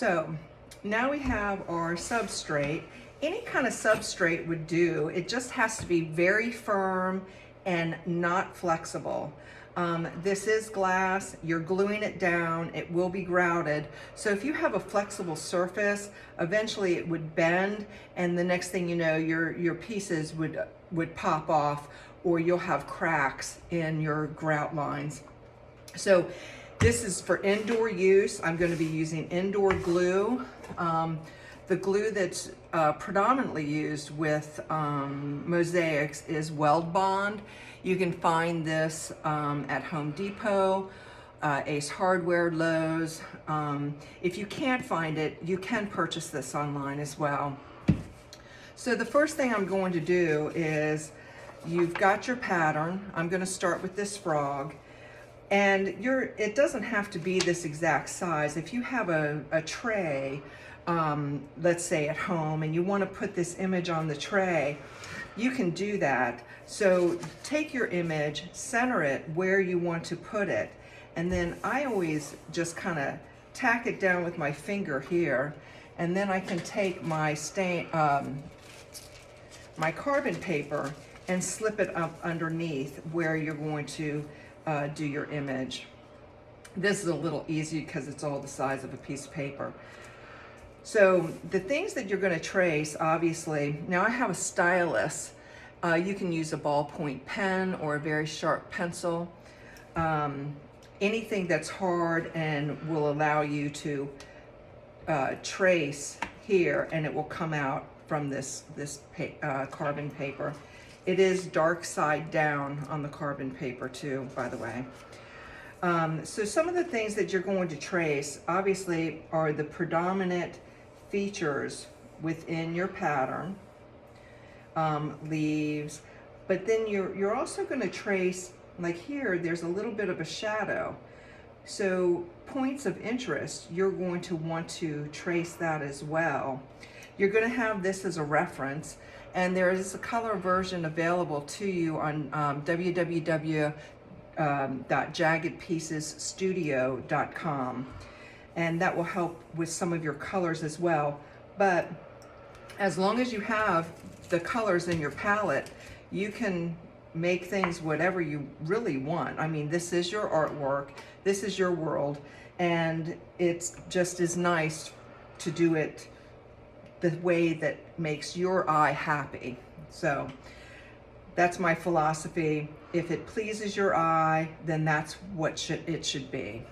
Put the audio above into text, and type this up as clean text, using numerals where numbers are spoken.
So now we have our substrate. Any kind of substrate would do. It just has to be very firm and not flexible. This is glass, you're gluing it down, it will be grouted. So if you have a flexible surface, eventually it would bend, and the next thing you know, your pieces would pop off, or you'll have cracks in your grout lines. So this is for indoor use. I'm going to be using indoor glue. The glue that's predominantly used with mosaics is Weld Bond. You can find this at Home Depot, Ace Hardware, Lowe's. If you can't find it, you can purchase this online as well. So the first thing I'm going to do is, you've got your pattern. I'm going to start with this frog. And it doesn't have to be this exact size. If you have a tray, let's say at home, and you want to put this image on the tray, you can do that. So take your image, center it where you want to put it, and then I always just kind of tack it down with my finger here, and then I can take my my carbon paper and slip it up underneath where you're going to do your image. This is a little easy because it's all the size of a piece of paper. So the things that you're going to trace, obviously, now I have a stylus. You can use a ballpoint pen or a very sharp pencil. Anything that's hard and will allow you to trace here, and it will come out from this carbon paper. It is dark side down on the carbon paper too, by the way. So some of the things that you're going to trace, obviously, are the predominant features within your pattern, leaves, but then you're also going to trace, like here, there's a little bit of a shadow. So points of interest, you're going to want to trace that as well. You're going to have this as a reference, and there is a color version available to you on www.jaggedpiecesstudio.com, and that will help with some of your colors as well. But as long as you have the colors in your palette, you can make things whatever you really want. I mean, this is your artwork, this is your world, and it's just as nice to do it the way that makes your eye happy. So that's my philosophy. If it pleases your eye, then that's what it should be.